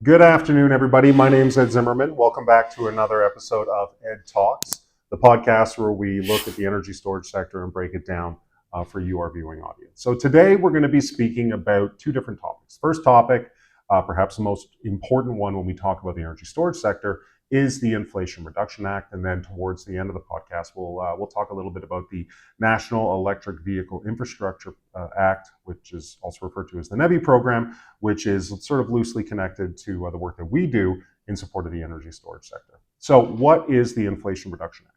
Good afternoon, everybody. My name's Ed Zimmermann. Welcome back to another episode of Ed Talks, the podcast where we look at the energy storage sector and break it down for you, our viewing audience. So today we're going to be speaking about two different topics. First topic, perhaps the most important one when we talk about the energy storage sector, is the Inflation Reduction Act. And then towards the end of the podcast, we'll talk a little bit about the National Electric Vehicle Infrastructure Act, which is also referred to as the NEVI program, which is sort of loosely connected to the work that we do in support of the energy storage sector. So what is the Inflation Reduction Act?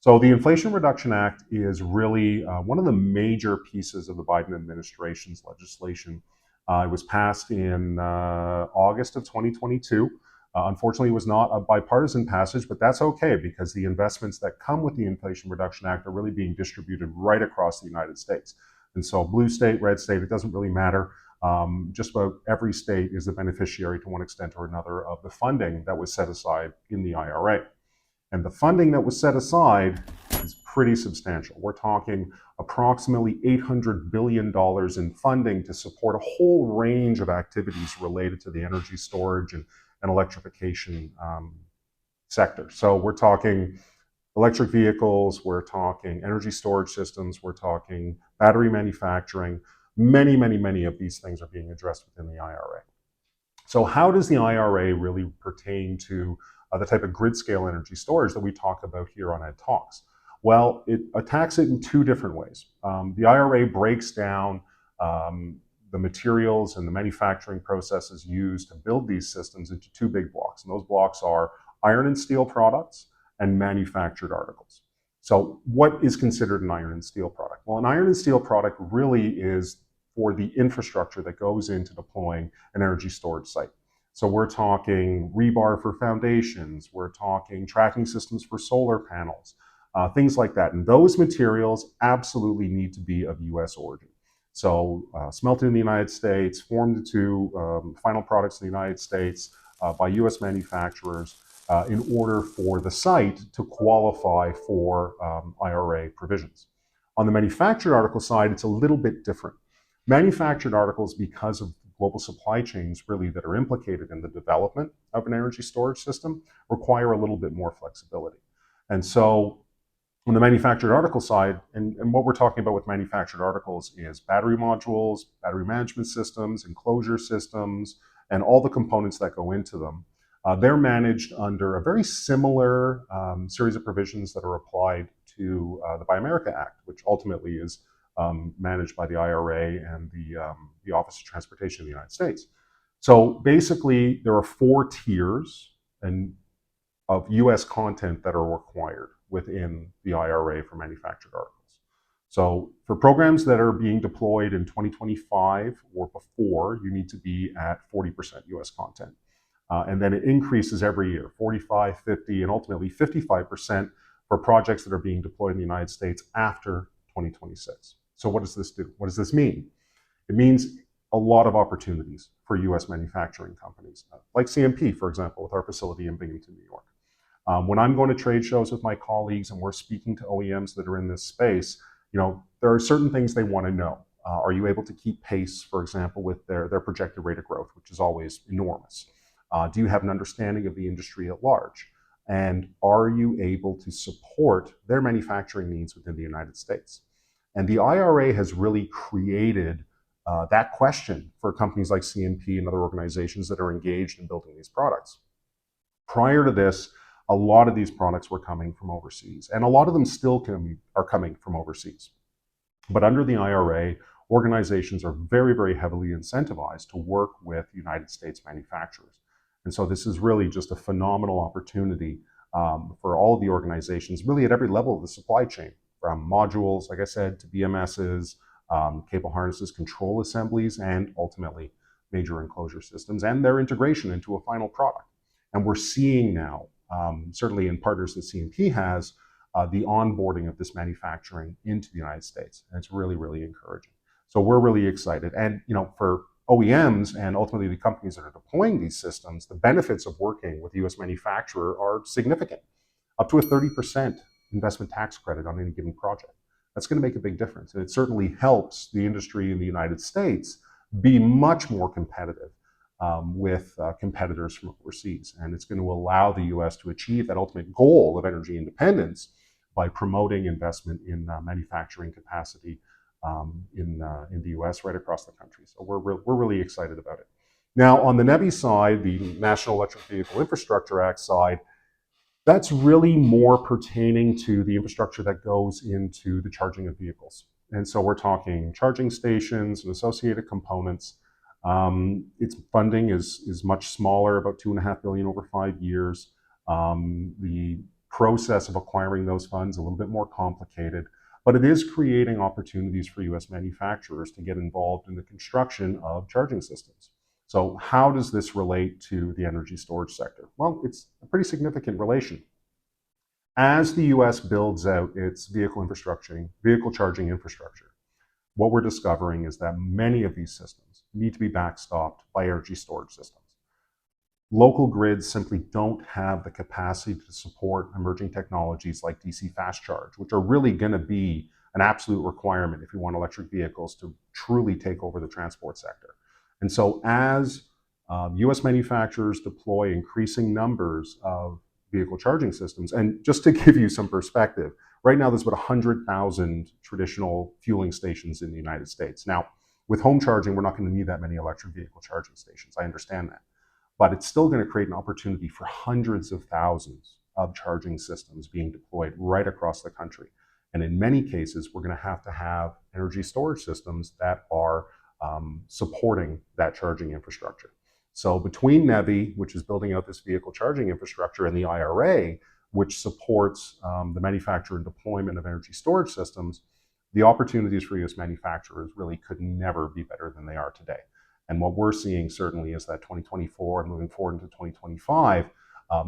So the Inflation Reduction Act is really one of the major pieces of the Biden administration's legislation. It was passed in August of 2022. Unfortunately, it was not a bipartisan passage, but that's okay because the investments that come with the Inflation Reduction Act are really being distributed right across the United States. And so blue state, red state, it doesn't really matter. Just about every state is the beneficiary to one extent or another of the funding that was set aside in the IRA. And the funding that was set aside is pretty substantial. We're talking approximately $800 billion in funding to support a whole range of activities related to the energy storage and electrification sector. So we're talking electric vehicles, we're talking energy storage systems, we're talking battery manufacturing. Many of these things are being addressed within the IRA. So how does the IRA really pertain to the type of grid scale energy storage that we talk about here on Ed Talks? Well, it attacks it in two different ways. The IRA breaks down the materials and the manufacturing processes used to build these systems into two big blocks. And those blocks are iron and steel products and manufactured articles. So what is considered an iron and steel product? Well, an iron and steel product really is for the infrastructure that goes into deploying an energy storage site. So we're talking rebar for foundations, we're talking tracking systems for solar panels, things like that. And those materials absolutely need to be of US origin. So smelted in the United States, formed into final products in the United States by US manufacturers in order for the site to qualify for IRA provisions. On the manufactured article side, it's a little bit different. Manufactured articles, because of global supply chains really that are implicated in the development of an energy storage system, require a little bit more flexibility. And so on the manufactured article side, and what we're talking about with manufactured articles is battery modules, battery management systems, enclosure systems, and all the components that go into them. They're managed under a very similar series of provisions that are applied to the Buy America Act, which ultimately is managed by the IRA and the Office of Transportation in the United States. So basically, there are 4 tiers of US content that are required within the IRA for manufactured articles. So for programs that are being deployed in 2025 or before, you need to be at 40% US content. And then it increases every year, 45, 50, and ultimately 55% for projects that are being deployed in the United States after 2026. So what does this do? What does this mean? It means a lot of opportunities for US manufacturing companies, like CMP, for example, with our facility in Binghamton, New York. When I'm going to trade shows with my colleagues and we're speaking to OEMs that are in this space, there are certain things they want to know. Are you able to keep pace, for example, with their projected rate of growth, which is always enormous? Do you have an understanding of the industry at large? And are you able to support their manufacturing needs within the United States? And the IRA has really created that question for companies like CMP and other organizations that are engaged in building these products. Prior to this, a lot of these products were coming from overseas, and a lot of them still are coming from overseas. But under the IRA, organizations are very heavily incentivized to work with United States manufacturers. And so this is really just a phenomenal opportunity for all of the organizations, really at every level of the supply chain, from modules, like I said, to BMSs, cable harnesses, control assemblies, and ultimately major enclosure systems and their integration into a final product. And we're seeing now, certainly in partners that CMP has, the onboarding of this manufacturing into the United States. And it's really encouraging. So we're really excited. And for OEMs and ultimately the companies that are deploying these systems, the benefits of working with a US manufacturer are significant. Up to a 30% investment tax credit on any given project. That's going to make a big difference. And it certainly helps the industry in the United States be much more competitive with competitors from overseas. And it's going to allow the US to achieve that ultimate goal of energy independence by promoting investment in manufacturing capacity in the US right across the country. So we're really excited about it. Now, on the NEVI side, the National Electric Vehicle Infrastructure Act side, that's really more pertaining to the infrastructure that goes into the charging of vehicles. And so we're talking charging stations and associated components. Its funding is much smaller, about $2.5 billion over 5 years. The process of acquiring those funds a little bit more complicated, but it is creating opportunities for U.S. manufacturers to get involved in the construction of charging systems. So how does this relate to the energy storage sector? Well, it's a pretty significant relation. As the US builds out its vehicle charging infrastructure, what we're discovering is that many of these systems need to be backstopped by energy storage systems. Local grids simply don't have the capacity to support emerging technologies like DC fast charge, which are really going to be an absolute requirement if you want electric vehicles to truly take over the transport sector. And so as US manufacturers deploy increasing numbers of vehicle charging systems, and just to give you some perspective, right now there's about 100,000 traditional fueling stations in the United States. Now, with home charging, we're not going to need that many electric vehicle charging stations. I understand that. But it's still going to create an opportunity for hundreds of thousands of charging systems being deployed right across the country. And in many cases, we're going to have energy storage systems that are supporting that charging infrastructure. So between NEVI, which is building out this vehicle charging infrastructure, and the IRA, which supports the manufacture and deployment of energy storage systems, the opportunities for US manufacturers really could never be better than they are today. And what we're seeing certainly is that 2024 and moving forward into 2025,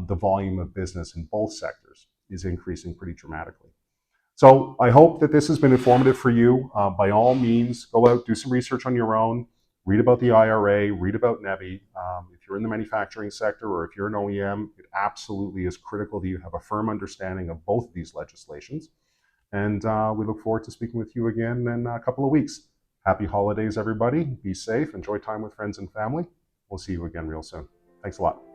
the volume of business in both sectors is increasing pretty dramatically. So I hope that this has been informative for you. By all means, go out, do some research on your own, read about the IRA, read about NEVI. If you're in the manufacturing sector or if you're an OEM, it absolutely is critical that you have a firm understanding of both of these legislations. And we look forward to speaking with you again in a couple of weeks. Happy holidays, everybody. Be safe. Enjoy time with friends and family. We'll see you again real soon. Thanks a lot.